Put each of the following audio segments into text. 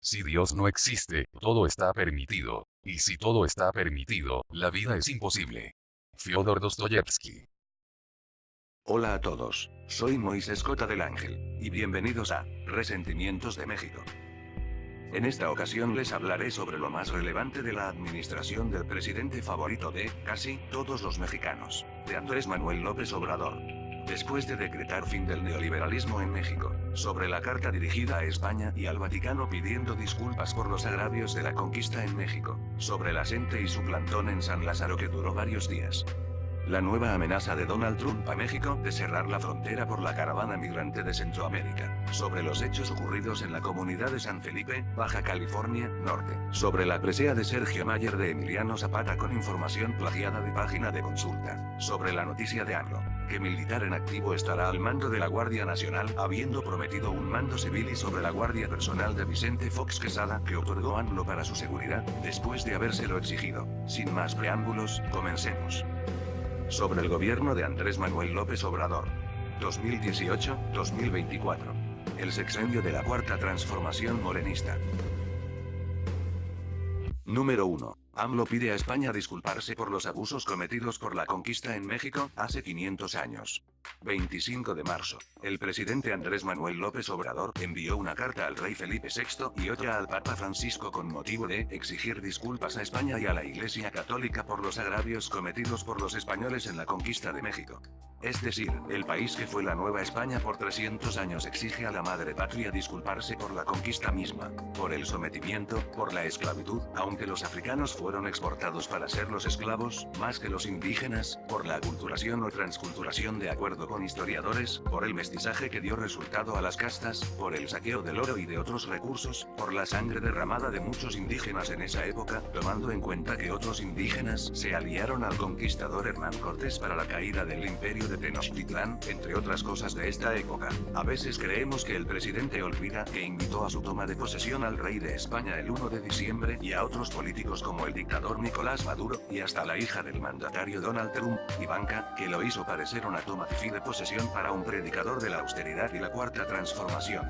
Si Dios no existe, todo está permitido. Y si todo está permitido, la vida es imposible. Fyodor Dostoyevsky. Hola a todos, soy Moisés Cota del Ángel, y bienvenidos a Resentimientos de México. En esta ocasión les hablaré sobre lo más relevante de la administración del presidente favorito de casi todos los mexicanos, de Andrés Manuel López Obrador. Después de decretar fin del neoliberalismo en México, sobre la carta dirigida a España y al Vaticano pidiendo disculpas por los agravios de la conquista en México, sobre la gente y su plantón en San Lázaro que duró varios días. La nueva amenaza de Donald Trump a México de cerrar la frontera por la caravana migrante de Centroamérica, sobre los hechos ocurridos en la comunidad de San Felipe, Baja California Norte, sobre la presea de Sergio Mayer de Emiliano Zapata con información plagiada de página de consulta, sobre la noticia de AMLO, que militar en activo estará al mando de la Guardia Nacional habiendo prometido un mando civil y sobre la guardia personal de Vicente Fox Quesada que otorgó AMLO para su seguridad, después de habérselo exigido. Sin más preámbulos, comencemos. Sobre el gobierno de Andrés Manuel López Obrador. 2018-2024. El sexenio de la Cuarta Transformación morenista. Número 1. AMLO pide a España disculparse por los abusos cometidos por la conquista en México hace 500 años. 25 de marzo. El presidente Andrés Manuel López Obrador envió una carta al rey Felipe VI y otra al Papa Francisco con motivo de exigir disculpas a España y a la Iglesia Católica por los agravios cometidos por los españoles en la conquista de México. Es decir, el país que fue la Nueva España por 300 años exige a la madre patria disculparse por la conquista misma, por el sometimiento, por la esclavitud, aunque los africanos fueron exportados para ser los esclavos, más que los indígenas, por la aculturación o transculturación de acuerdo con historiadores, por el mestizaje que dio resultado a las castas, por el saqueo del oro y de otros recursos, por la sangre derramada de muchos indígenas en esa época, tomando en cuenta que otros indígenas se aliaron al conquistador Hernán Cortés para la caída del imperio de Tenochtitlán, entre otras cosas de esta época. A veces creemos que el presidente olvida que invitó a su toma de posesión al rey de España el 1 de diciembre y a otros políticos como el dictador Nicolás Maduro, y hasta la hija del mandatario Donald Trump, Ivanka, que lo hizo parecer una toma fifi de posesión para un predicador de la austeridad y la cuarta transformación.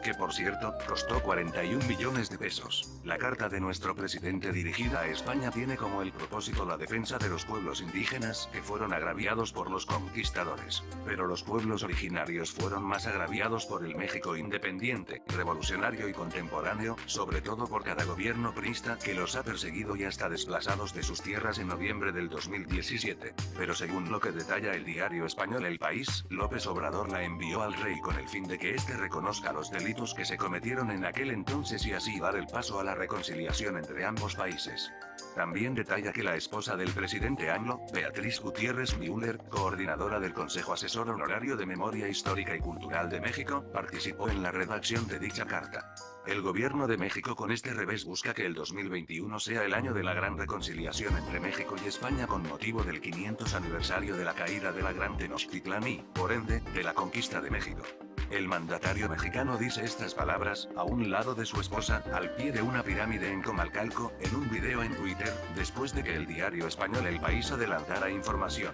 Que por cierto, costó 41 millones de pesos. La carta de nuestro presidente dirigida a España tiene como el propósito la defensa de los pueblos indígenas que fueron agraviados por los conquistadores. Pero los pueblos originarios fueron más agraviados por el México independiente, revolucionario y contemporáneo, sobre todo por cada gobierno priista que los ha perseguido y hasta desplazados de sus tierras en noviembre del 2017. Pero según lo que detalla el diario español El País, López Obrador la envió al rey con el fin de que éste reconozca los delitos que se cometieron en aquel entonces y así dar el paso a la reconciliación entre ambos países. También detalla que la esposa del presidente AMLO, Beatriz Gutiérrez Müller, coordinadora del Consejo Asesor Honorario de Memoria Histórica y Cultural de México, participó en la redacción de dicha carta. El gobierno de México con este revés busca que el 2021 sea el año de la gran reconciliación entre México y España con motivo del 500 aniversario de la caída de la Gran Tenochtitlán y, por ende, de la conquista de México. El mandatario mexicano dice estas palabras, a un lado de su esposa, al pie de una pirámide en Comalcalco, en un video en Twitter, después de que el diario español El País adelantara información.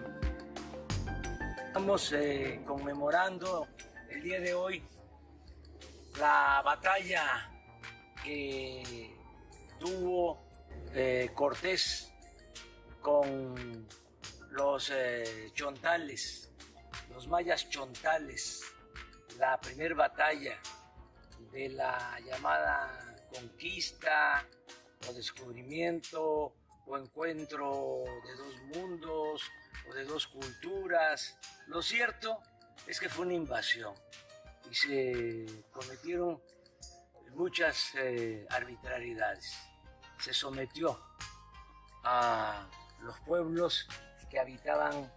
Estamos conmemorando el día de hoy la batalla que tuvo Cortés con los chontales, los mayas chontales, la primera batalla de la llamada conquista o descubrimiento o encuentro de dos mundos o de dos culturas. Lo cierto es que fue una invasión y se cometieron muchas arbitrariedades. Se sometió a los pueblos que habitaban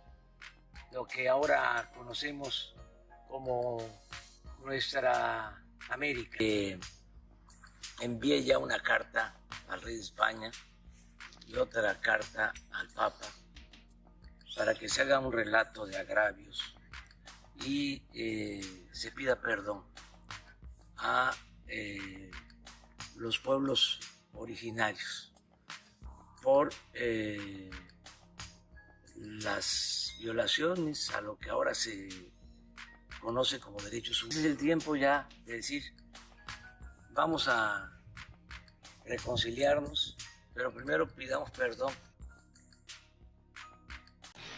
lo que ahora conocemos como nuestra América. Envié ya una carta al rey de España y otra carta al Papa para que se haga un relato de agravios y se pida perdón a los pueblos originarios por las violaciones a lo que ahora se conoce como derechos humanos. Es el tiempo ya de decir, vamos a reconciliarnos, pero primero pidamos perdón.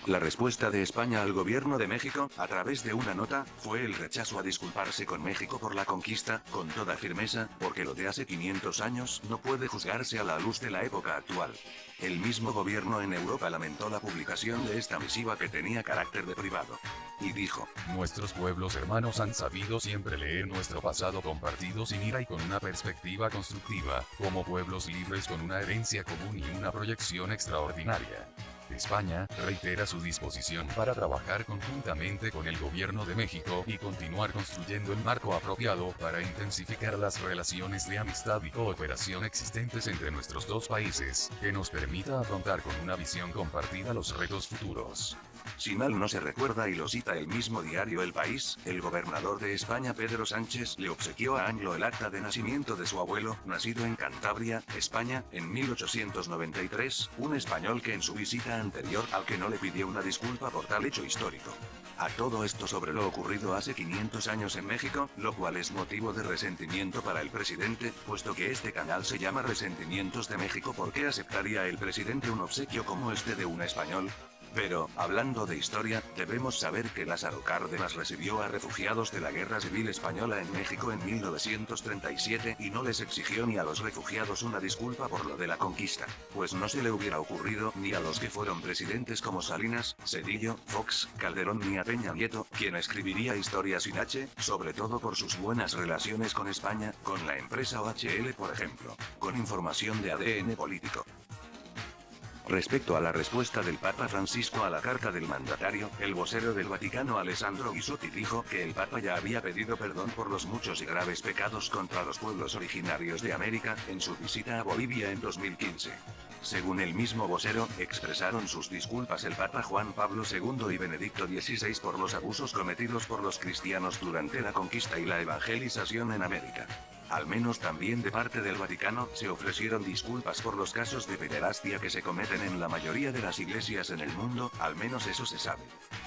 La respuesta de España al gobierno de México, a través de una nota, fue el rechazo a disculparse con México por la conquista, con toda firmeza, porque lo de hace 500 años no puede juzgarse a la luz de la época actual. El mismo gobierno en Europa lamentó la publicación de esta misiva que tenía carácter de privado. Y dijo: Nuestros pueblos hermanos han sabido siempre leer nuestro pasado compartido sin ira y con una perspectiva constructiva, como pueblos libres con una herencia común y una proyección extraordinaria. España reitera su disposición para trabajar conjuntamente con el gobierno de México y continuar construyendo el marco apropiado para intensificar las relaciones de amistad y cooperación existentes entre nuestros dos países, que nos permita afrontar con una visión compartida los retos futuros. Si mal no se recuerda y lo cita el mismo diario El País, el gobernador de España Pedro Sánchez le obsequió a AMLO el acta de nacimiento de su abuelo, nacido en Cantabria, España, en 1893, un español que en su visita anterior al que no le pidió una disculpa por tal hecho histórico. A todo esto sobre lo ocurrido hace 500 años en México, lo cual es motivo de resentimiento para el presidente, puesto que este canal se llama Resentimientos de México. ¿Por qué aceptaría el presidente un obsequio como este de un español? Pero, hablando de historia, debemos saber que Lázaro Cárdenas recibió a refugiados de la Guerra Civil Española en México en 1937 y no les exigió ni a los refugiados una disculpa por lo de la conquista, pues no se le hubiera ocurrido ni a los que fueron presidentes como Salinas, Zedillo, Fox, Calderón ni a Peña Nieto, quien escribiría historia sin H, sobre todo por sus buenas relaciones con España, con la empresa OHL por ejemplo, con información de ADN político. Respecto a la respuesta del Papa Francisco a la carta del mandatario, el vocero del Vaticano Alessandro Ghisotti dijo que el Papa ya había pedido perdón por los muchos y graves pecados contra los pueblos originarios de América, en su visita a Bolivia en 2015. Según el mismo vocero, expresaron sus disculpas el Papa Juan Pablo II y Benedicto XVI por los abusos cometidos por los cristianos durante la conquista y la evangelización en América. Al menos también de parte del Vaticano, se ofrecieron disculpas por los casos de pederastia que se cometen en la mayoría de las iglesias en el mundo, al menos eso se sabe.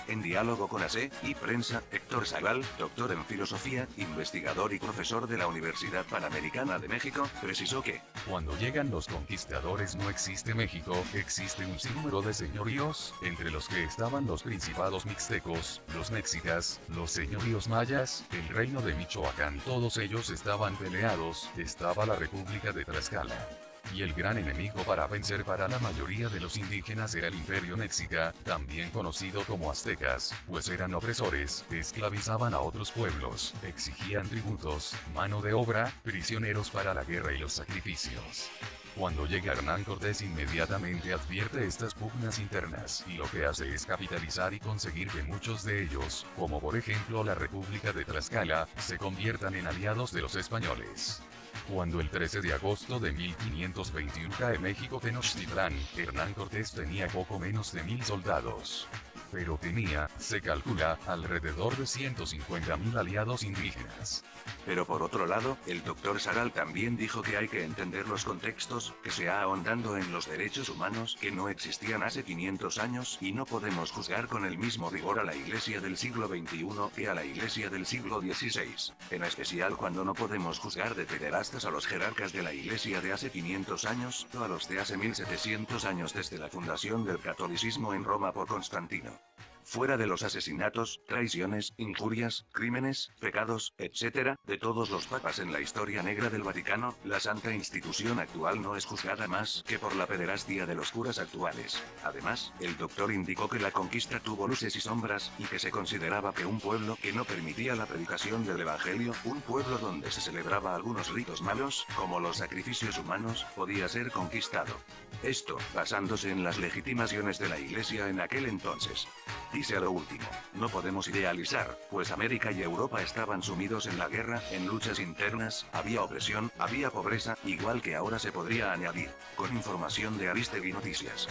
En diálogo con AC y Prensa, Héctor Zagal, doctor en filosofía, investigador y profesor de la Universidad Panamericana de México, precisó que cuando llegan los conquistadores no existe México, existe un sinnúmero de señoríos, entre los que estaban los principados mixtecos, los mexicas, los señoríos mayas, el reino de Michoacán, todos ellos estaban peleados, estaba la República de Tlaxcala. Y el gran enemigo para vencer para la mayoría de los indígenas era el Imperio Mexica, también conocido como aztecas, pues eran opresores, esclavizaban a otros pueblos, exigían tributos, mano de obra, prisioneros para la guerra y los sacrificios. Cuando llega Hernán Cortés inmediatamente advierte estas pugnas internas y lo que hace es capitalizar y conseguir que muchos de ellos, como por ejemplo la República de Tlaxcala, se conviertan en aliados de los españoles. Cuando el 13 de agosto de 1521 cae México Tenochtitlán, Hernán Cortés tenía poco menos de 1000 soldados. Pero tenía, se calcula, alrededor de 150.000 aliados indígenas. Pero por otro lado, el Dr. Zagal también dijo que hay que entender los contextos, que se ha ahondando en los derechos humanos que no existían hace 500 años y no podemos juzgar con el mismo rigor a la iglesia del siglo XXI que a la iglesia del siglo XVI, en especial cuando no podemos juzgar de pederastas a los jerarcas de la iglesia de hace 500 años o a los de hace 1700 años desde la fundación del catolicismo en Roma por Constantino. Fuera de los asesinatos, traiciones, injurias, crímenes, pecados, etc., de todos los papas en la historia negra del Vaticano, la santa institución actual no es juzgada más que por la pederastia de los curas actuales. Además, el doctor indicó que la conquista tuvo luces y sombras, y que se consideraba que un pueblo que no permitía la predicación del evangelio, un pueblo donde se celebraba algunos ritos malos, como los sacrificios humanos, podía ser conquistado. Esto, basándose en las legitimaciones de la iglesia en aquel entonces. Dice a lo último, no podemos idealizar, pues América y Europa estaban sumidos en la guerra, en luchas internas, había opresión, había pobreza, igual que ahora se podría añadir, con información de Aristegui Noticias.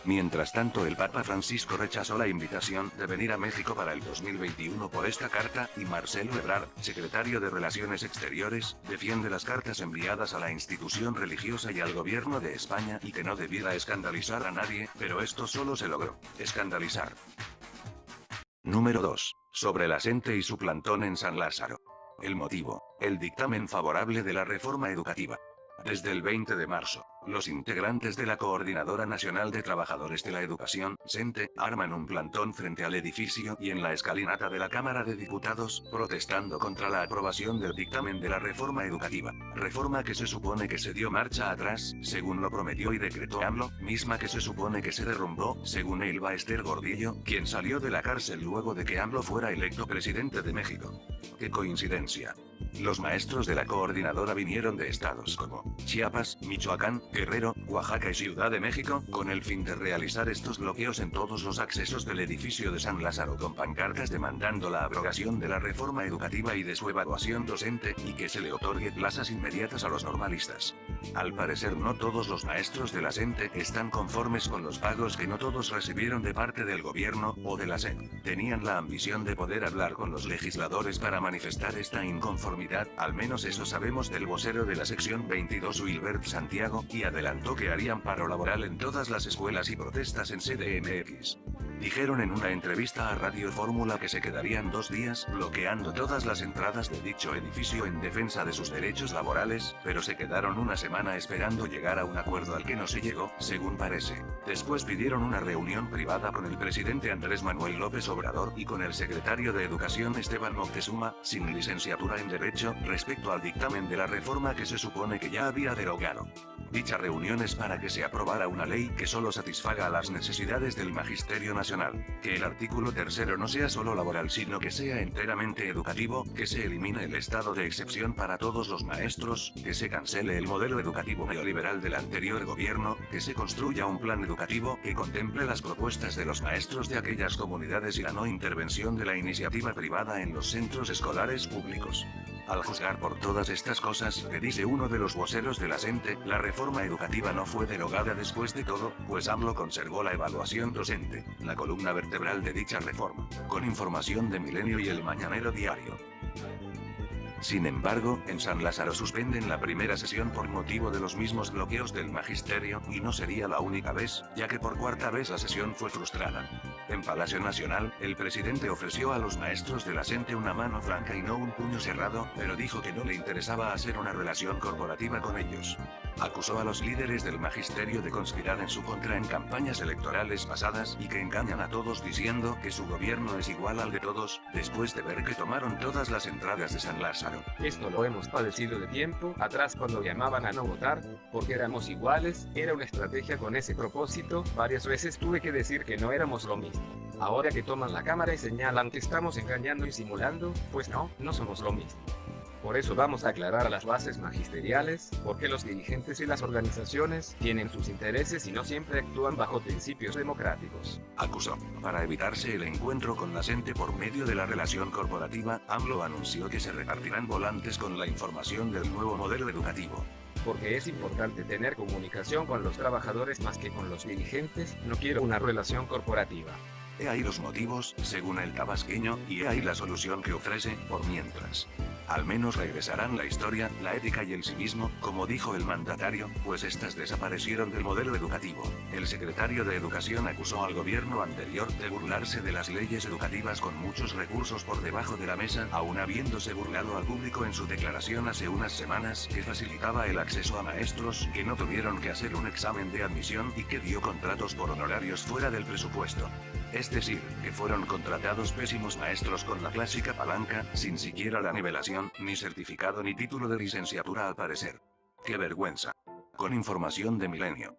Mientras tanto, el Papa Francisco rechazó la invitación de venir a México para el 2021 por esta carta, y Marcelo Ebrard, secretario de Relaciones Exteriores, defiende las cartas enviadas a la institución religiosa y al gobierno de España y que no debiera escandalizar a nadie, pero esto solo se logró escandalizar. Número 2. Sobre la gente y su plantón en San Lázaro. El motivo, el dictamen favorable de la reforma educativa. Desde el 20 de marzo, los integrantes de la Coordinadora Nacional de Trabajadores de la Educación, CENTE, arman un plantón frente al edificio y en la escalinata de la Cámara de Diputados, protestando contra la aprobación del dictamen de la reforma educativa. Reforma que se supone que se dio marcha atrás, según lo prometió y decretó AMLO, misma que se supone que se derrumbó, según Elba Ester Gordillo, quien salió de la cárcel luego de que AMLO fuera electo presidente de México. ¡Qué coincidencia! Los maestros de la coordinadora vinieron de estados como Chiapas, Michoacán, Guerrero, Oaxaca y Ciudad de México, con el fin de realizar estos bloqueos en todos los accesos del edificio de San Lázaro con pancartas demandando la abrogación de la reforma educativa y de su evaluación docente, y que se le otorgue plazas inmediatas a los normalistas. Al parecer no todos los maestros de la CENTE están conformes con los pagos que no todos recibieron de parte del gobierno o de la SEP. Tenían la ambición de poder hablar con los legisladores para manifestar esta inconformidad, al menos eso sabemos del vocero de la sección 22 Wilbert Santiago, y adelantó que harían paro laboral en todas las escuelas y protestas en CDMX. Dijeron en una entrevista a Radio Fórmula que se quedarían 2 días bloqueando todas las entradas de dicho edificio en defensa de sus derechos laborales, pero se quedaron una semana esperando llegar a un acuerdo al que no se llegó, según parece. Después pidieron una reunión privada con el presidente Andrés Manuel López Obrador y con el secretario de Educación Esteban Moctezuma, sin licenciatura en Derecho, respecto al dictamen de la reforma que se supone que ya había derogado. Dicha reunión es para que se aprobara una ley que solo satisfaga las necesidades del Magisterio Nacional, que el artículo 3 no sea solo laboral sino que sea enteramente educativo, que se elimine el estado de excepción para todos los maestros, que se cancele el modelo educativo neoliberal del anterior gobierno, que se construya un plan educativo que contemple las propuestas de los maestros de aquellas comunidades y la no intervención de la iniciativa privada en los centros escolares públicos. Al juzgar por todas estas cosas, que dice uno de los voceros de la CENTE, la reforma educativa no fue derogada después de todo, pues AMLO conservó la evaluación docente, la columna vertebral de dicha reforma, con información de Milenio y El Mañanero Diario. Sin embargo, en San Lázaro suspenden la primera sesión por motivo de los mismos bloqueos del magisterio, y no sería la única vez, ya que por 4ª vez la sesión fue frustrada. En Palacio Nacional, el presidente ofreció a los maestros de la CENTE una mano franca y no un puño cerrado, pero dijo que no le interesaba hacer una relación corporativa con ellos. Acusó a los líderes del magisterio de conspirar en su contra en campañas electorales pasadas y que engañan a todos diciendo que su gobierno es igual al de todos, después de ver que tomaron todas las entradas de San Lázaro. Esto lo hemos padecido de tiempo atrás cuando llamaban a no votar, porque éramos iguales, era una estrategia con ese propósito, varias veces tuve que decir que no éramos lo mismo. Ahora que toman la cámara y señalan que estamos engañando y simulando, pues no somos lo mismo. Por eso vamos a aclarar a las bases magisteriales, porque los dirigentes y las organizaciones tienen sus intereses y no siempre actúan bajo principios democráticos. Acusó. Para evitarse el encuentro con la CENTE por medio de la relación corporativa, AMLO anunció que se repartirán volantes con la información del nuevo modelo educativo. Porque es importante tener comunicación con los trabajadores más que con los dirigentes, no quiero una relación corporativa. He ahí los motivos, según el tabasqueño, y he ahí la solución que ofrece, por mientras. Al menos regresarán la historia, la ética y el civismo, como dijo el mandatario, pues estas desaparecieron del modelo educativo. El secretario de Educación acusó al gobierno anterior de burlarse de las leyes educativas con muchos recursos por debajo de la mesa, aun habiéndose burlado al público en su declaración hace unas semanas que facilitaba el acceso a maestros que no tuvieron que hacer un examen de admisión y que dio contratos por honorarios fuera del presupuesto. Es decir, que fueron contratados pésimos maestros con la clásica palanca, sin siquiera la nivelación, ni certificado ni título de licenciatura al parecer. ¡Qué vergüenza! Con información de Milenio.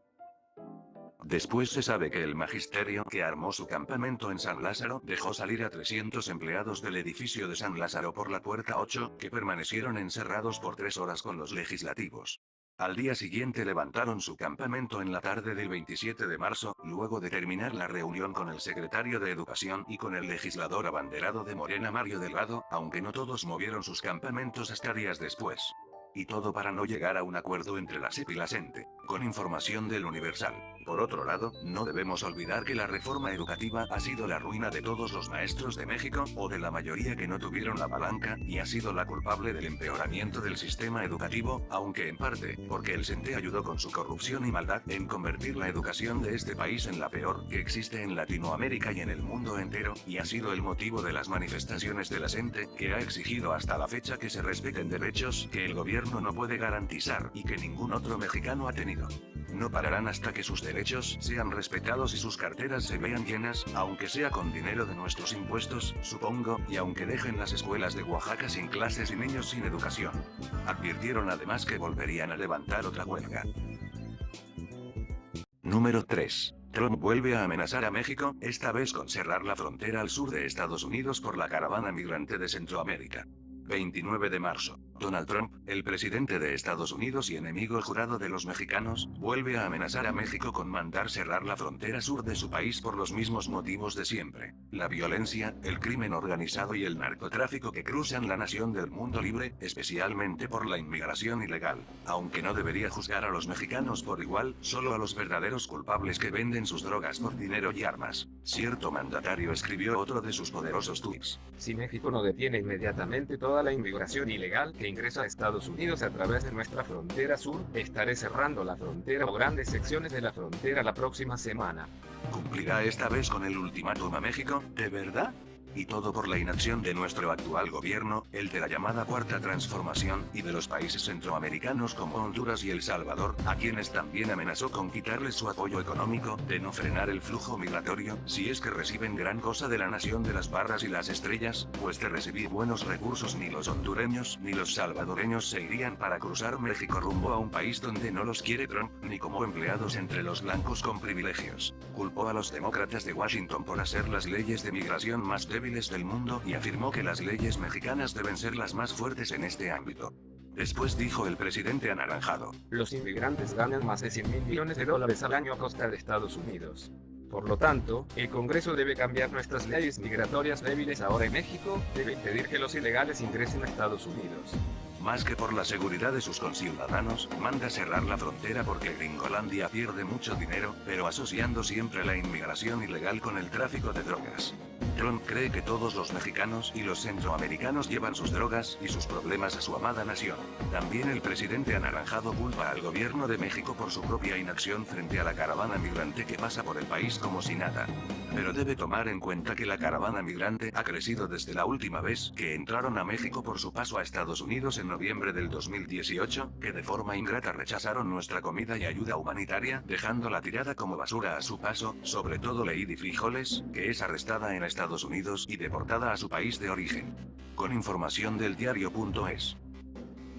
Después se sabe que el magisterio que armó su campamento en San Lázaro dejó salir a 300 empleados del edificio de San Lázaro por la puerta 8, que permanecieron encerrados por 3 horas con los legislativos. Al día siguiente levantaron su campamento en la tarde del 27 de marzo, luego de terminar la reunión con el secretario de Educación y con el legislador abanderado de Morena Mario Delgado, aunque no todos movieron sus campamentos hasta días después. Y todo para no llegar a un acuerdo entre la SEP y la CENTE. Con información del Universal. Por otro lado, no debemos olvidar que la reforma educativa ha sido la ruina de todos los maestros de México, o de la mayoría que no tuvieron la palanca, y ha sido la culpable del empeoramiento del sistema educativo, aunque en parte, porque el CENTE ayudó con su corrupción y maldad en convertir la educación de este país en la peor que existe en Latinoamérica y en el mundo entero, y ha sido el motivo de las manifestaciones de la CENTE, que ha exigido hasta la fecha que se respeten derechos que el gobierno no puede garantizar y que ningún otro mexicano ha tenido. No pararán hasta que sus derechos sean respetados y sus carteras se vean llenas, aunque sea con dinero de nuestros impuestos, supongo, y aunque dejen las escuelas de Oaxaca sin clases y niños sin educación. Advirtieron además que volverían a levantar otra huelga. Número 3. Trump vuelve a amenazar a México, esta vez con cerrar la frontera al sur de Estados Unidos por la caravana migrante de Centroamérica. 29 de marzo. Donald Trump, el presidente de Estados Unidos y enemigo jurado de los mexicanos, vuelve a amenazar a México con mandar cerrar la frontera sur de su país por los mismos motivos de siempre: la violencia, el crimen organizado y el narcotráfico que cruzan la nación del mundo libre, especialmente por la inmigración ilegal. Aunque no debería juzgar a los mexicanos por igual, solo a los verdaderos culpables que venden sus drogas por dinero y armas. Cierto mandatario escribió otro de sus poderosos tweets. Si México no detiene inmediatamente toda la inmigración ilegal que ingresa a Estados Unidos a través de nuestra frontera sur, estaré cerrando la frontera o grandes secciones de la frontera la próxima semana. ¿Cumplirá esta vez con el ultimátum a México, de verdad? Y todo por la inacción de nuestro actual gobierno, el de la llamada Cuarta Transformación, y de los países centroamericanos como Honduras y El Salvador, a quienes también amenazó con quitarles su apoyo económico, de no frenar el flujo migratorio, si es que reciben gran cosa de la nación de las barras y las estrellas, pues de recibir buenos recursos ni los hondureños ni los salvadoreños se irían para cruzar México rumbo a un país donde no los quiere Trump, ni como empleados entre los blancos con privilegios. Culpó a los demócratas de Washington por hacer las leyes de migración más débiles del mundo y afirmó que las leyes mexicanas deben ser las más fuertes en este ámbito. Después dijo el presidente anaranjado: Los inmigrantes ganan más de 100 mil millones de dólares al año a costa de Estados Unidos. Por lo tanto, el Congreso debe cambiar nuestras leyes migratorias débiles ahora en México, debe impedir que los ilegales ingresen a Estados Unidos. Más que por la seguridad de sus conciudadanos, manda cerrar la frontera porque Gringolandia pierde mucho dinero, pero asociando siempre la inmigración ilegal con el tráfico de drogas. Trump cree que todos los mexicanos y los centroamericanos llevan sus drogas y sus problemas a su amada nación. También el presidente anaranjado culpa al gobierno de México por su propia inacción frente a la caravana migrante que pasa por el país como si nada. Pero debe tomar en cuenta que la caravana migrante ha crecido desde la última vez que entraron a México por su paso a Estados Unidos en noviembre del 2018, que de forma ingrata rechazaron nuestra comida y ayuda humanitaria, dejándola tirada como basura a su paso, sobre todo Lady Frijoles, que es arrestada en Estados Unidos y deportada a su país de origen. Con información del diario.es.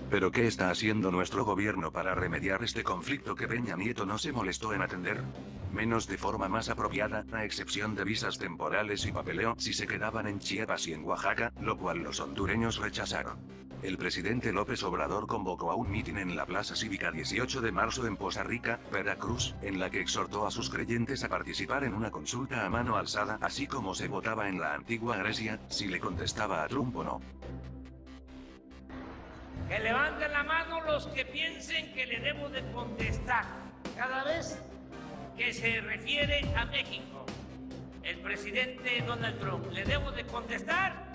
¿Pero qué está haciendo nuestro gobierno para remediar este conflicto que Peña Nieto no se molestó en atender? Menos de forma más apropiada, a excepción de visas temporales y papeleo si se quedaban en Chiapas y en Oaxaca, lo cual los hondureños rechazaron. El presidente López Obrador convocó a un mitin en la Plaza Cívica 18 de marzo en Poza Rica, Veracruz, en la que exhortó a sus creyentes a participar en una consulta a mano alzada, así como se votaba en la antigua Grecia, si le contestaba a Trump o no. Que levanten la mano los que piensen que le debo de contestar cada vez que se refiere a México. El presidente Donald Trump, ¿le debo de contestar?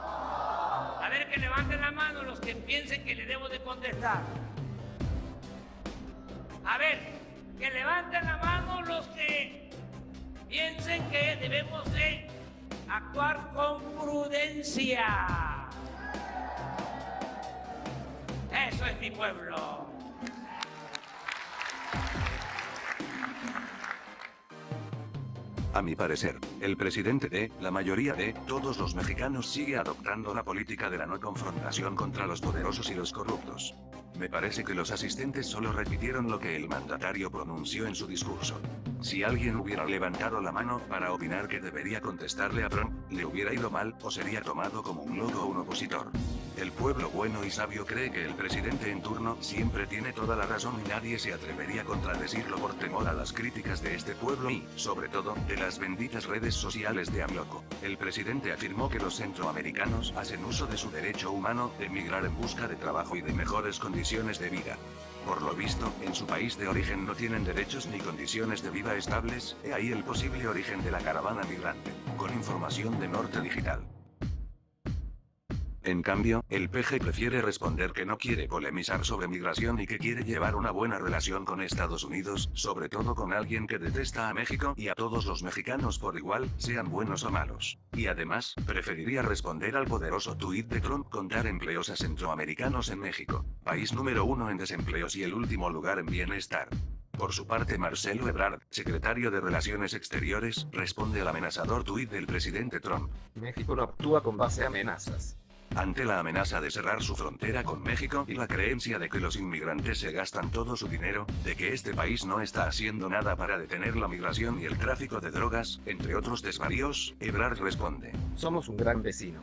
A ver, que levanten la mano los que piensen que le debo de contestar. A ver, que levanten la mano los que piensen que debemos de actuar con prudencia. Eso es mi pueblo. A mi parecer, el presidente de la mayoría de todos los mexicanos sigue adoptando la política de la no confrontación contra los poderosos y los corruptos. Me parece que los asistentes solo repitieron lo que el mandatario pronunció en su discurso. Si alguien hubiera levantado la mano para opinar que debería contestarle a Trump, le hubiera ido mal o sería tomado como un loco o un opositor. El pueblo bueno y sabio cree que el presidente en turno siempre tiene toda la razón y nadie se atrevería a contradecirlo por temor a las críticas de este pueblo y, sobre todo, de las benditas redes sociales de AMLOCO. El presidente afirmó que los centroamericanos hacen uso de su derecho humano de emigrar en busca de trabajo y de mejores condiciones de vida. Por lo visto, en su país de origen no tienen derechos ni condiciones de vida estables, he ahí el posible origen de la caravana migrante. Con información de Norte Digital. En cambio, el PG prefiere responder que no quiere polemizar sobre migración y que quiere llevar una buena relación con Estados Unidos, sobre todo con alguien que detesta a México y a todos los mexicanos por igual, sean buenos o malos. Y además, preferiría responder al poderoso tuit de Trump con dar empleos a centroamericanos en México, país número 1 en desempleos y el último lugar en bienestar. Por su parte, Marcelo Ebrard, secretario de Relaciones Exteriores, responde al amenazador tuit del presidente Trump. México no actúa con base a amenazas. Ante la amenaza de cerrar su frontera con México y la creencia de que los inmigrantes se gastan todo su dinero, de que este país no está haciendo nada para detener la migración y el tráfico de drogas, entre otros desvaríos, Ebrard responde. Somos un gran vecino.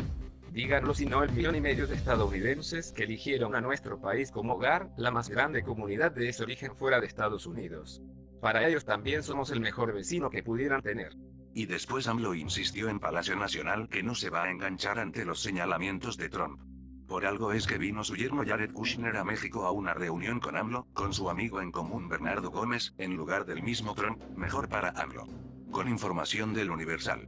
Díganlo si no el 1,5 millones de estadounidenses que eligieron a nuestro país como hogar, la más grande comunidad de ese origen fuera de Estados Unidos. Para ellos también somos el mejor vecino que pudieran tener. Y después AMLO insistió en Palacio Nacional que no se va a enganchar ante los señalamientos de Trump. Por algo es que vino su yerno Jared Kushner a México a una reunión con AMLO, con su amigo en común Bernardo Gómez, en lugar del mismo Trump, mejor para AMLO. Con información del Universal.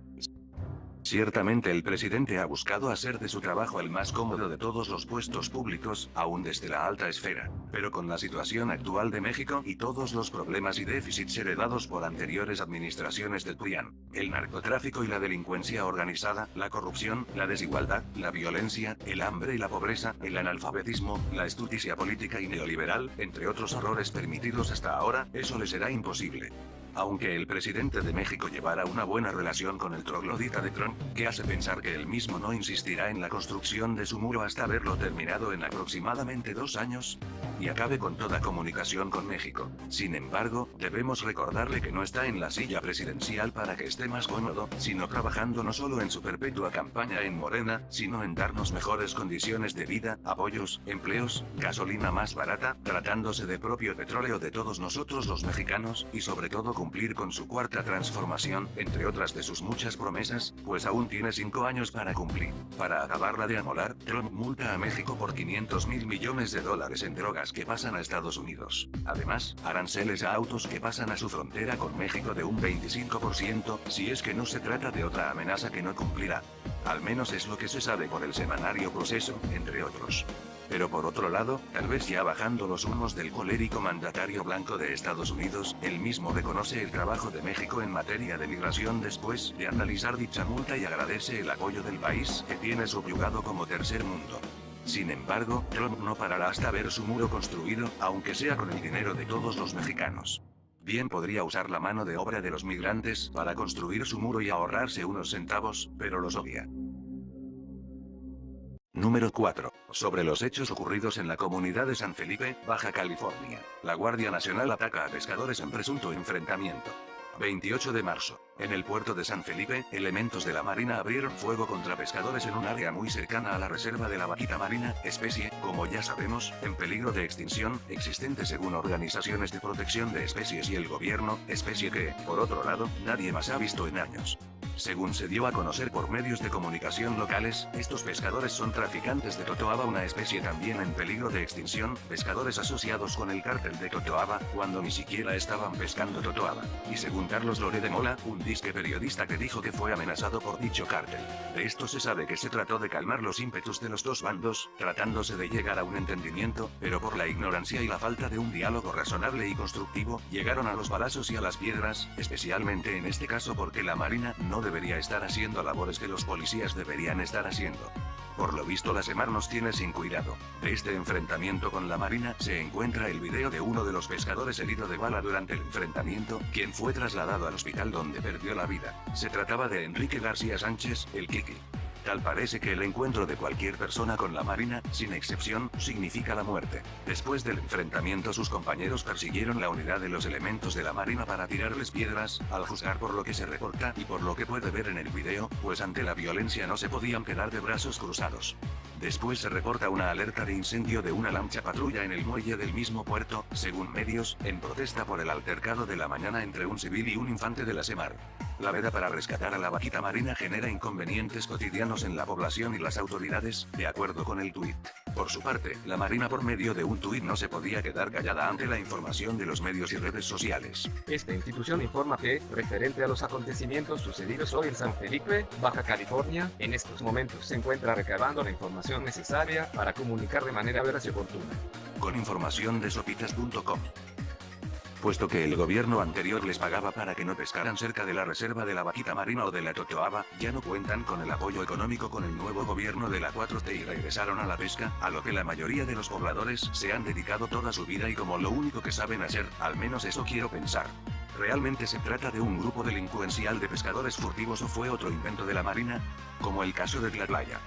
Ciertamente el presidente ha buscado hacer de su trabajo el más cómodo de todos los puestos públicos, aún desde la alta esfera. Pero con la situación actual de México y todos los problemas y déficits heredados por anteriores administraciones del PRIAN, el narcotráfico y la delincuencia organizada, la corrupción, la desigualdad, la violencia, el hambre y la pobreza, el analfabetismo, la astucia política y neoliberal, entre otros horrores permitidos hasta ahora, eso le será imposible. Aunque el presidente de México llevara una buena relación con el troglodita de Trump, que hace pensar que él mismo no insistirá en la construcción de su muro hasta verlo terminado en aproximadamente 2 años, y acabe con toda comunicación con México. Sin embargo, debemos recordarle que no está en la silla presidencial para que esté más cómodo, sino trabajando no solo en su perpetua campaña en Morena, sino en darnos mejores condiciones de vida, apoyos, empleos, gasolina más barata, tratándose de propio petróleo de todos nosotros los mexicanos, y sobre todo cumplir con su cuarta transformación, entre otras de sus muchas promesas, pues aún tiene 5 años para cumplir. Para acabarla de amolar, Trump multa a México por $500.000 millones en drogas que pasan a Estados Unidos. Además, aranceles a autos que pasan a su frontera con México de un 25%, si es que no se trata de otra amenaza que no cumplirá. Al menos es lo que se sabe por el semanario Proceso, entre otros. Pero por otro lado, tal vez ya bajando los humos del colérico mandatario blanco de Estados Unidos, él mismo reconoce el trabajo de México en materia de migración después de analizar dicha multa y agradece el apoyo del país que tiene subyugado como tercer mundo. Sin embargo, Trump no parará hasta ver su muro construido, aunque sea con el dinero de todos los mexicanos. Bien podría usar la mano de obra de los migrantes para construir su muro y ahorrarse unos centavos, pero los obvia. Número 4. Sobre los hechos ocurridos en la comunidad de San Felipe, Baja California. La Guardia Nacional ataca a pescadores en presunto enfrentamiento. 28 de marzo. En el puerto de San Felipe, elementos de la Marina abrieron fuego contra pescadores en un área muy cercana a la reserva de la vaquita marina, especie, como ya sabemos, en peligro de extinción, existente según organizaciones de protección de especies y el gobierno, especie que, por otro lado, nadie más ha visto en años. Según se dio a conocer por medios de comunicación locales, estos pescadores son traficantes de totoaba, una especie también en peligro de extinción, pescadores asociados con el cártel de totoaba, cuando ni siquiera estaban pescando totoaba. Y según Carlos Loré de Mola, un disque periodista que dijo que fue amenazado por dicho cártel. De esto se sabe que se trató de calmar los ímpetus de los dos bandos, tratándose de llegar a un entendimiento, pero por la ignorancia y la falta de un diálogo razonable y constructivo, llegaron a los balazos y a las piedras, especialmente en este caso porque la Marina no debería estar haciendo labores que los policías deberían estar haciendo. Por lo visto la Semar nos tiene sin cuidado. De este enfrentamiento con la Marina se encuentra el video de uno de los pescadores herido de bala durante el enfrentamiento, quien fue trasladado al hospital donde perdió la vida. Se trataba de Enrique García Sánchez, el Kiki. Tal parece que el encuentro de cualquier persona con la Marina, sin excepción, significa la muerte. Después del enfrentamiento sus compañeros persiguieron la unidad de los elementos de la Marina para tirarles piedras, al juzgar por lo que se reporta y por lo que puede ver en el video, pues ante la violencia no se podían quedar de brazos cruzados. Después se reporta una alerta de incendio de una lancha patrulla en el muelle del mismo puerto, según medios, en protesta por el altercado de la mañana entre un civil y un infante de la SEMAR. La veda para rescatar a la vaquita marina genera inconvenientes cotidianos en la población y las autoridades, de acuerdo con el tuit. Por su parte, la Marina por medio de un tuit no se podía quedar callada ante la información de los medios y redes sociales. Esta institución informa que, referente a los acontecimientos sucedidos hoy en San Felipe, Baja California, en estos momentos se encuentra recabando la información necesaria para comunicar de manera veraz y oportuna. Con información de sopitas.com. Puesto que el gobierno anterior les pagaba para que no pescaran cerca de la reserva de la vaquita marina o de la totoaba, ya no cuentan con el apoyo económico con el nuevo gobierno de la 4T y regresaron a la pesca, a lo que la mayoría de los pobladores se han dedicado toda su vida y como lo único que saben hacer, al menos eso quiero pensar. ¿Realmente se trata de un grupo delincuencial de pescadores furtivos o fue otro invento de la Marina? Como el caso de Tlatlaya.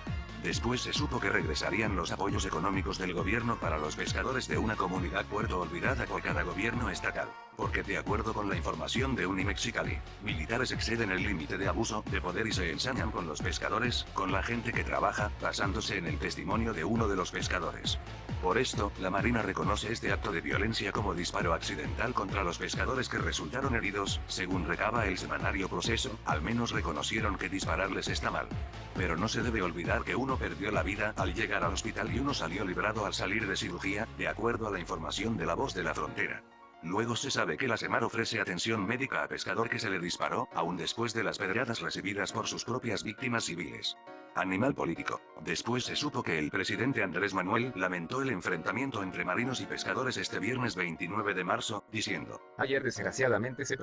Después se supo que regresarían los apoyos económicos del gobierno para los pescadores de una comunidad puerto olvidada por cada gobierno estatal. Porque de acuerdo con la información de Unimexicali, militares exceden el límite de abuso de poder y se ensañan con los pescadores, con la gente que trabaja, basándose en el testimonio de uno de los pescadores. Por esto, la Marina reconoce este acto de violencia como disparo accidental contra los pescadores que resultaron heridos, según recaba el semanario Proceso, al menos reconocieron que dispararles está mal. Pero no se debe olvidar que uno perdió la vida al llegar al hospital y uno salió librado al salir de cirugía, de acuerdo a la información de La Voz de la Frontera. Luego se sabe que la SEMAR ofrece atención médica a pescador que se le disparó, aún después de las pedradas recibidas por sus propias víctimas civiles. Animal político. Después se supo que el presidente Andrés Manuel lamentó el enfrentamiento entre marinos y pescadores este viernes 29 de marzo, diciendo: Ayer desgraciadamente se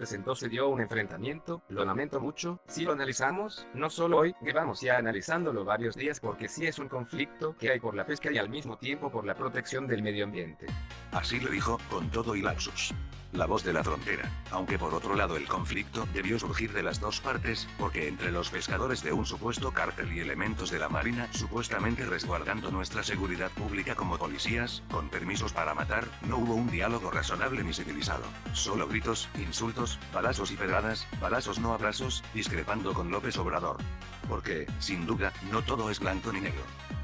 dio un enfrentamiento, lo lamento mucho, si lo analizamos, no solo hoy, llevamos ya analizándolo varios días porque sí es un conflicto que hay por la pesca y al mismo tiempo por la protección del medio ambiente. Así lo dijo, con todo y lapsus. La Voz de la Frontera. Aunque por otro lado el conflicto debió surgir de las dos partes, porque entre los pescadores de un supuesto cártel y elementos de la Marina, supuestamente resguardando nuestra seguridad pública como policías, con permisos para matar, no hubo un diálogo razonable ni civilizado. Solo gritos, insultos, balazos y pedradas, balazos no abrazos, discrepando con López Obrador. Porque, sin duda, no todo es blanco ni negro.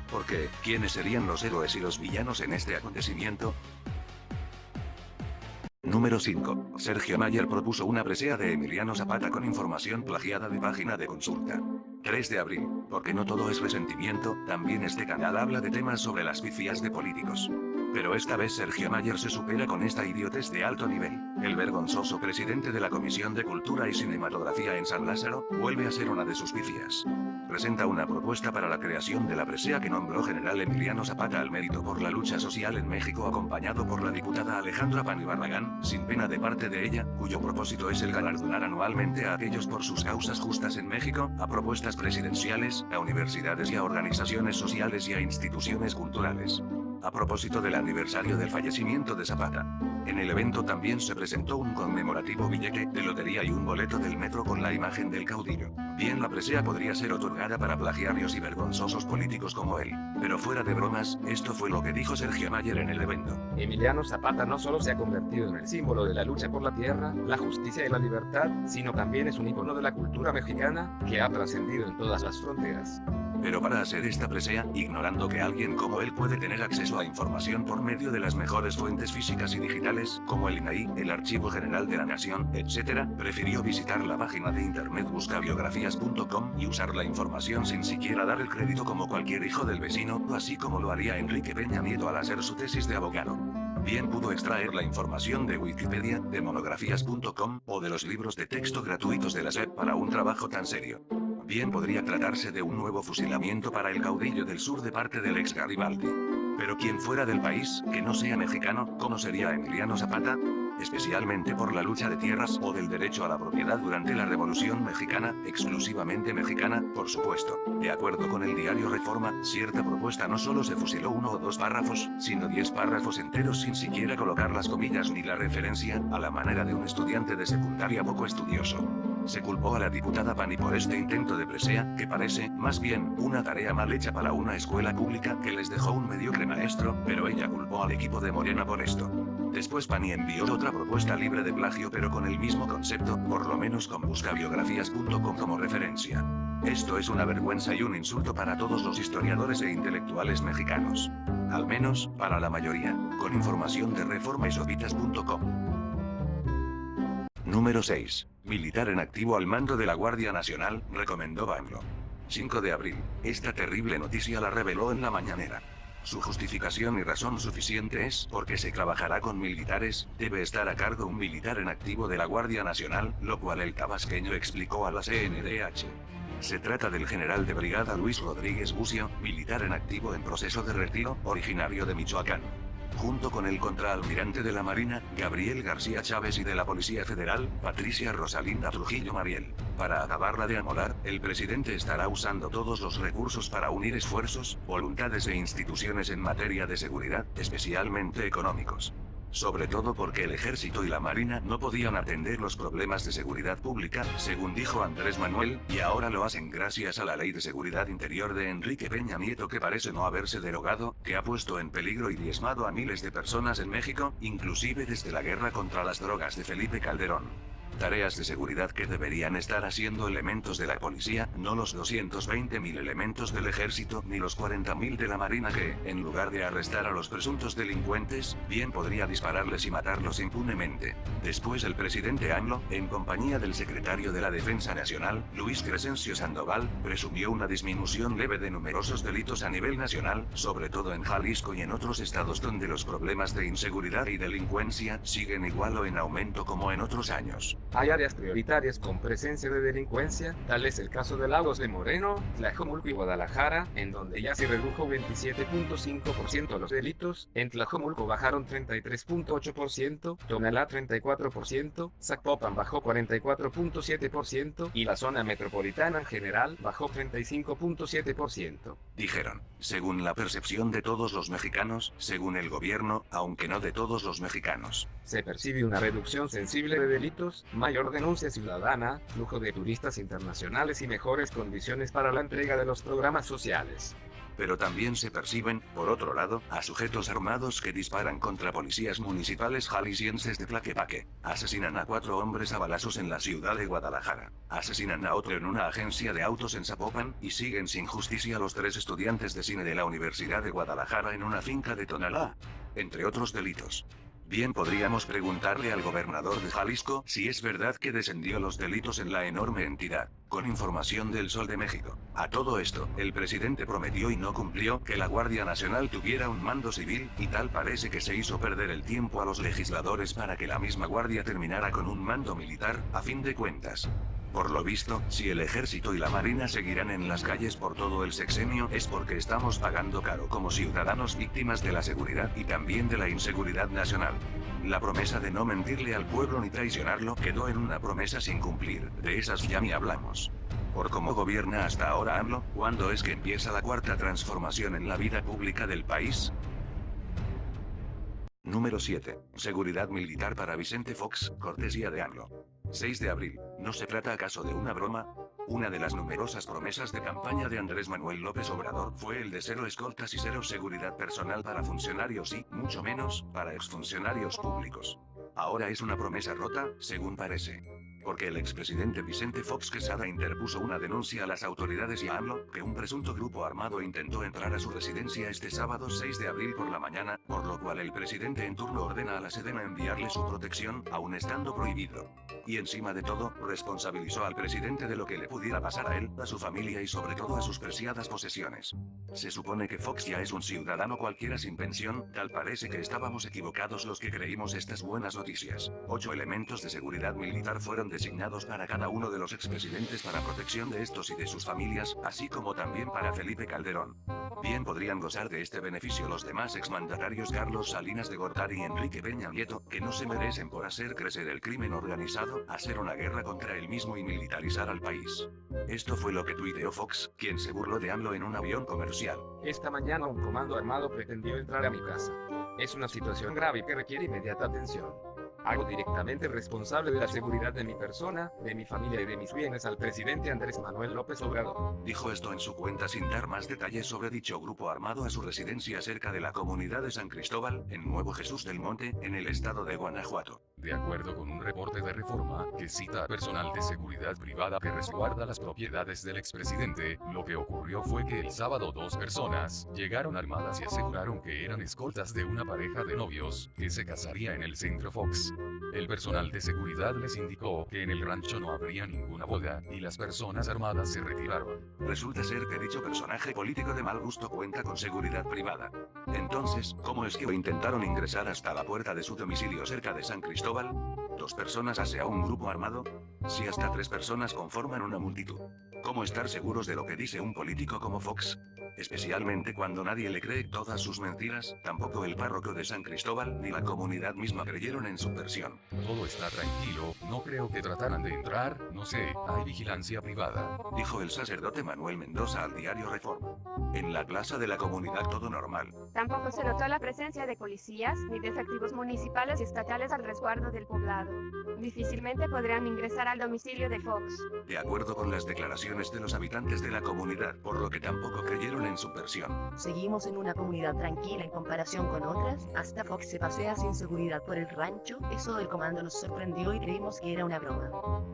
Porque, ¿quiénes serían los héroes y los villanos en este acontecimiento? Número 5. Sergio Mayer propuso una presea de Emiliano Zapata con información plagiada de página de consulta. 3 de abril. Porque no todo es resentimiento, también este canal habla de temas sobre las pifias de políticos. Pero esta vez Sergio Mayer se supera con esta idiotez de alto nivel. El vergonzoso presidente de la Comisión de Cultura y Cinematografía en San Lázaro, vuelve a ser una de sus pifias. Presenta una propuesta para la creación de la presea que nombró general Emiliano Zapata al mérito por la lucha social en México acompañado por la diputada Alejandra Pani Barragán, sin pena de parte de ella, cuyo propósito es el galardonar anualmente a aquellos por sus causas justas en México, a propuestas presidenciales, a universidades y a organizaciones sociales y a instituciones culturales. A propósito del aniversario del fallecimiento de Zapata. En el evento también se presentó un conmemorativo billete de lotería y un boleto del metro con la imagen del caudillo. Bien, la presea podría ser otorgada para plagiarios y vergonzosos políticos como él. Pero fuera de bromas, esto fue lo que dijo Sergio Mayer en el evento. Emiliano Zapata no solo se ha convertido en el símbolo de la lucha por la tierra, la justicia y la libertad, sino también es un icono de la cultura mexicana, que ha trascendido en todas las fronteras. Pero para hacer esta presea, ignorando que alguien como él puede tener acceso a información por medio de las mejores fuentes físicas y digitales, como el INAI, el Archivo General de la Nación, etc., prefirió visitar la página de internet buscabiografías.com y usar la información sin siquiera dar el crédito como cualquier hijo del vecino, así como lo haría Enrique Peña Nieto al hacer su tesis de abogado. Bien pudo extraer la información de Wikipedia, de monografías.com, o de los libros de texto gratuitos de la SEP para un trabajo tan serio. Bien podría tratarse de un nuevo fusilamiento para el caudillo del sur de parte del ex Garibaldi. Pero quien fuera del país, que no sea mexicano, ¿conocería a Emiliano Zapata? Especialmente por la lucha de tierras o del derecho a la propiedad durante la Revolución Mexicana, exclusivamente mexicana, por supuesto. De acuerdo con el diario Reforma, cierta propuesta no solo se fusiló 1 o 2 párrafos, sino 10 párrafos enteros sin siquiera colocar las comillas ni la referencia, a la manera de un estudiante de secundaria poco estudioso. Se culpó a la diputada Pani por este intento de presea, que parece, más bien, una tarea mal hecha para una escuela pública que les dejó un mediocre maestro, pero ella culpó al equipo de Morena por esto. Después Pani envió otra propuesta libre de plagio pero con el mismo concepto, por lo menos con buscabiografías.com como referencia. Esto es una vergüenza y un insulto para todos los historiadores e intelectuales mexicanos. Al menos, para la mayoría, con información de reformaesopitas.com. Número 6. Militar en activo al mando de la Guardia Nacional, recomendó AMLO. 5 de abril. Esta terrible noticia la reveló en la mañanera. Su justificación y razón suficiente es porque se trabajará con militares, debe estar a cargo un militar en activo de la Guardia Nacional, lo cual el tabasqueño explicó a la CNDH. Se trata del general de brigada Luis Rodríguez Bucio, militar en activo en proceso de retiro, originario de Michoacán. Junto con el contraalmirante de la Marina, Gabriel García Chávez, y de la Policía Federal, Patricia Rosalinda Trujillo Mariel. Para acabarla de amolar, el presidente estará usando todos los recursos para unir esfuerzos, voluntades e instituciones en materia de seguridad, especialmente económicos. Sobre todo porque el ejército y la marina no podían atender los problemas de seguridad pública, según dijo Andrés Manuel, y ahora lo hacen gracias a la Ley de Seguridad Interior de Enrique Peña Nieto, que parece no haberse derogado, que ha puesto en peligro y diezmado a miles de personas en México, inclusive desde la guerra contra las drogas de Felipe Calderón. Tareas de seguridad que deberían estar haciendo elementos de la policía, no los 220.000 elementos del ejército ni los 40.000 de la marina que, en lugar de arrestar a los presuntos delincuentes, bien podría dispararles y matarlos impunemente. Después el presidente AMLO, en compañía del secretario de la Defensa Nacional, Luis Crescencio Sandoval, presumió una disminución leve de numerosos delitos a nivel nacional, sobre todo en Jalisco y en otros estados donde los problemas de inseguridad y delincuencia siguen igual o en aumento como en otros años. Hay áreas prioritarias con presencia de delincuencia, tal es el caso de Lagos de Moreno, Tlajomulco y Guadalajara, en donde ya se redujo 27.5% los delitos, en Tlajomulco bajaron 33.8%, Tonalá 34%, Zapopan bajó 44.7% y la zona metropolitana en general bajó 35.7%. Dijeron, según la percepción de todos los mexicanos, según el gobierno, aunque no de todos los mexicanos. Se percibe una reducción sensible de delitos, mayor denuncia ciudadana, flujo de turistas internacionales y mejores condiciones para la entrega de los programas sociales. Pero también se perciben, por otro lado, a sujetos armados que disparan contra policías municipales jaliscienses de Tlaquepaque, asesinan a 4 hombres a balazos en la ciudad de Guadalajara, asesinan a otro en una agencia de autos en Zapopan, y siguen sin justicia a los 3 estudiantes de cine de la Universidad de Guadalajara en una finca de Tonalá, entre otros delitos. Bien podríamos preguntarle al gobernador de Jalisco si es verdad que descendió los delitos en la enorme entidad, con información del Sol de México. A todo esto, el presidente prometió y no cumplió que la Guardia Nacional tuviera un mando civil, y tal parece que se hizo perder el tiempo a los legisladores para que la misma Guardia terminara con un mando militar, a fin de cuentas. Por lo visto, si el ejército y la marina seguirán en las calles por todo el sexenio es porque estamos pagando caro como ciudadanos víctimas de la seguridad y también de la inseguridad nacional. La promesa de no mentirle al pueblo ni traicionarlo quedó en una promesa sin cumplir, de esas ya ni hablamos. Por cómo gobierna hasta ahora AMLO, ¿cuándo es que empieza la cuarta transformación en la vida pública del país? Número 7. Seguridad militar para Vicente Fox, cortesía de AMLO. 6 de abril. ¿No se trata acaso de una broma? Una de las numerosas promesas de campaña de Andrés Manuel López Obrador fue el de 0 escoltas y 0 seguridad personal para funcionarios y, mucho menos, para exfuncionarios públicos. Ahora es una promesa rota, según parece. Porque el expresidente Vicente Fox Quesada interpuso una denuncia a las autoridades y a AMLO, que un presunto grupo armado intentó entrar a su residencia este sábado 6 de abril por la mañana, por lo cual el presidente en turno ordena a la Sedena enviarle su protección, aun estando prohibido. Y encima de todo, responsabilizó al presidente de lo que le pudiera pasar a él, a su familia y sobre todo a sus preciadas posesiones. Se supone que Fox ya es un ciudadano cualquiera sin pensión, tal parece que estábamos equivocados los que creímos estas buenas noticias. 8 elementos de seguridad militar fueron designados para cada uno de los expresidentes para protección de estos y de sus familias, así como también para Felipe Calderón. Bien podrían gozar de este beneficio los demás exmandatarios Carlos Salinas de Gortari y Enrique Peña Nieto, que no se merecen por hacer crecer el crimen organizado, hacer una guerra contra él mismo y militarizar al país. Esto fue lo que tuiteó Fox, quien se burló de AMLO en un avión comercial. Esta mañana un comando armado pretendió entrar a mi casa. Es una situación grave que requiere inmediata atención. Hago directamente responsable de la seguridad de mi persona, de mi familia y de mis bienes al presidente Andrés Manuel López Obrador. Dijo esto en su cuenta sin dar más detalles sobre dicho grupo armado a su residencia cerca de la comunidad de San Cristóbal, en Nuevo Jesús del Monte, en el estado de Guanajuato. De acuerdo con un reporte de Reforma, que cita a personal de seguridad privada que resguarda las propiedades del expresidente, lo que ocurrió fue que el sábado 2 personas llegaron armadas y aseguraron que eran escoltas de una pareja de novios que se casaría en el Centro Fox. El personal de seguridad les indicó que en el rancho no habría ninguna boda, y las personas armadas se retiraron. Resulta ser que dicho personaje político de mal gusto cuenta con seguridad privada. Entonces, ¿cómo es que intentaron ingresar hasta la puerta de su domicilio cerca de San Cristóbal? ¿2 personas hacia un grupo armado? Si hasta 3 personas conforman una multitud. ¿Cómo estar seguros de lo que dice un político como Fox? Especialmente cuando nadie le cree todas sus mentiras, tampoco el párroco de San Cristóbal ni la comunidad misma creyeron en su versión. Todo está tranquilo, no creo que trataran de entrar, no sé, hay vigilancia privada. Dijo el sacerdote Manuel Mendoza al diario Reforma. En la plaza de la comunidad todo normal. Tampoco se notó la presencia de policías ni de efectivos municipales y estatales al resguardo del poblado. Difícilmente podrían ingresar al domicilio de Fox. De acuerdo con las declaraciones de los habitantes de la comunidad, por lo que tampoco creyeron en su versión. Seguimos en una comunidad tranquila en comparación con otras, hasta Fox se pasea sin seguridad por el rancho, eso del comando nos sorprendió y creímos que era una broma.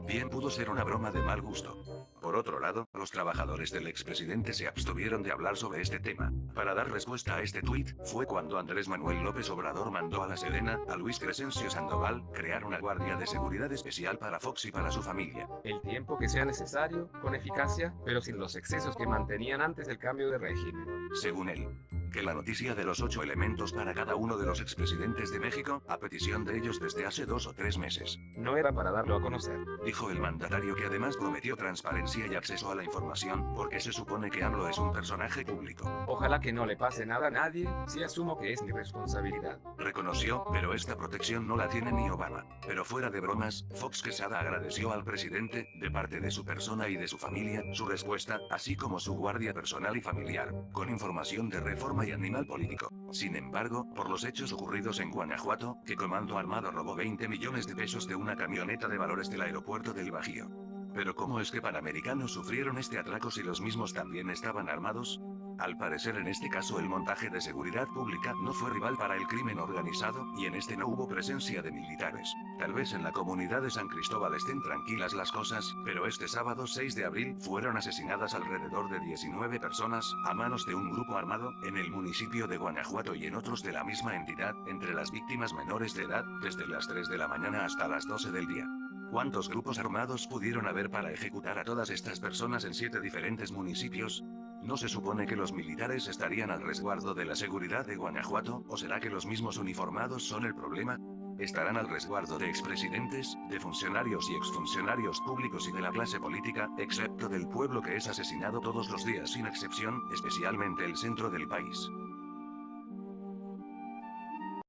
Bien pudo ser una broma de mal gusto. Por otro lado, los trabajadores del expresidente se abstuvieron de hablar sobre este tema. Para dar respuesta a este tuit, fue cuando Andrés Manuel López Obrador mandó a la Sedena, a Luis Crescencio Sandoval, crear una guardia de seguridad especial para Fox y para su familia. El tiempo que sea necesario, con eficacia, pero sin los excesos que mantenían antes del cambio de régimen. Según él, que la noticia de los 8 elementos para cada uno de los expresidentes de México, a petición de ellos desde hace 2 o 3 meses. No era para darlo a conocer. Dijo el mandatario, que además prometió transparencia y acceso a la información, porque se supone que AMLO es un personaje público. Ojalá que no le pase nada a nadie, sí asumo que es mi responsabilidad. Reconoció, pero esta protección no la tiene ni Obama. Pero fuera de bromas, Fox Quesada agradeció al presidente, de parte de su persona y de su familia, su respuesta, así como su guardia personal y familiar, con información de Reforma y Animal Político. Sin embargo, por los hechos ocurridos en Guanajuato, que Comando Armado robó 20 millones de pesos de una camioneta de valores del aeropuerto del Bajío. Pero ¿cómo es que panamericanos sufrieron este atraco si los mismos también estaban armados? Al parecer en este caso el montaje de seguridad pública no fue rival para el crimen organizado, y en este no hubo presencia de militares. Tal vez en la comunidad de San Cristóbal estén tranquilas las cosas, pero este sábado 6 de abril fueron asesinadas alrededor de 19 personas, a manos de un grupo armado, en el municipio de Guanajuato y en otros de la misma entidad, entre las víctimas menores de edad, desde las 3 de la mañana hasta las 12 del día. ¿Cuántos grupos armados pudieron haber para ejecutar a todas estas personas en 7 diferentes municipios? ¿No se supone que los militares estarían al resguardo de la seguridad de Guanajuato, o será que los mismos uniformados son el problema? ¿Estarán al resguardo de expresidentes, de funcionarios y exfuncionarios públicos y de la clase política, excepto del pueblo que es asesinado todos los días sin excepción, especialmente el centro del país?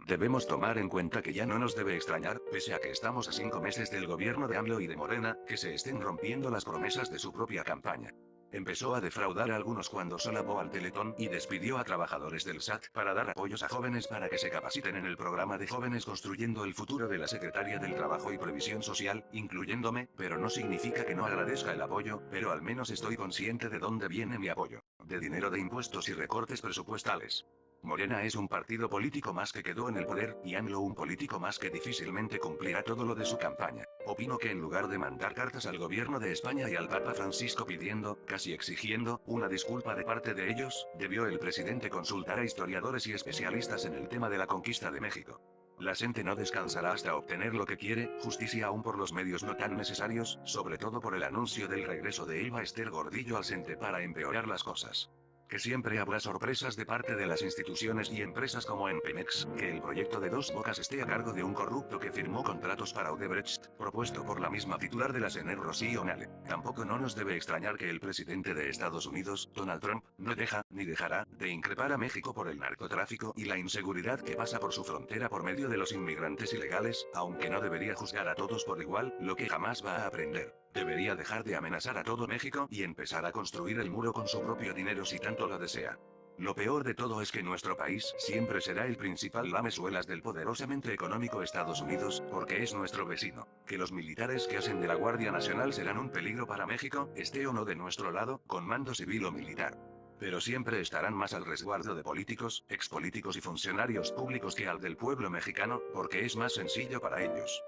Debemos tomar en cuenta que ya no nos debe extrañar, pese a que estamos a 5 meses del gobierno de AMLO y de Morena, que se estén rompiendo las promesas de su propia campaña. Empezó a defraudar a algunos cuando solapó al Teletón y despidió a trabajadores del SAT para dar apoyos a jóvenes para que se capaciten en el programa de Jóvenes Construyendo el Futuro de la Secretaría del Trabajo y Previsión Social, incluyéndome, pero no significa que no agradezca el apoyo, pero al menos estoy consciente de dónde viene mi apoyo. De dinero de impuestos y recortes presupuestales. Morena es un partido político más que quedó en el poder, y AMLO un político más que difícilmente cumplirá todo lo de su campaña. Opino que en lugar de mandar cartas al gobierno de España y al Papa Francisco pidiendo, casi exigiendo, una disculpa de parte de ellos, debió el presidente consultar a historiadores y especialistas en el tema de la conquista de México. La gente no descansará hasta obtener lo que quiere, justicia aún por los medios no tan necesarios, sobre todo por el anuncio del regreso de Elba Ester Gordillo al CENTE para empeorar las cosas. Que siempre habrá sorpresas de parte de las instituciones y empresas como en Pemex, que el proyecto de Dos Bocas esté a cargo de un corrupto que firmó contratos para Odebrecht, propuesto por la misma titular de la CNR, Rocío Onale. Tampoco no nos debe extrañar que el presidente de Estados Unidos, Donald Trump, no deja, ni dejará, de increpar a México por el narcotráfico y la inseguridad que pasa por su frontera por medio de los inmigrantes ilegales, aunque no debería juzgar a todos por igual, lo que jamás va a aprender. Debería dejar de amenazar a todo México y empezar a construir el muro con su propio dinero si tanto lo desea. Lo peor de todo es que nuestro país siempre será el principal lamezuelas del poderosamente económico Estados Unidos, porque es nuestro vecino. Que los militares que hacen de la Guardia Nacional serán un peligro para México, esté o no de nuestro lado, con mando civil o militar. Pero siempre estarán más al resguardo de políticos, expolíticos y funcionarios públicos que al del pueblo mexicano, porque es más sencillo para ellos.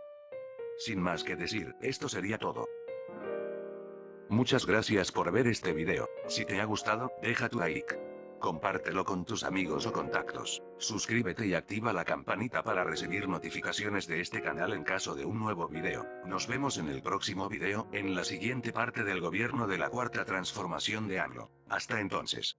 Sin más que decir, esto sería todo. Muchas gracias por ver este video. Si te ha gustado, deja tu like. Compártelo con tus amigos o contactos. Suscríbete y activa la campanita para recibir notificaciones de este canal en caso de un nuevo video. Nos vemos en el próximo video, en la siguiente parte del gobierno de la Cuarta Transformación de AMLO. Hasta entonces.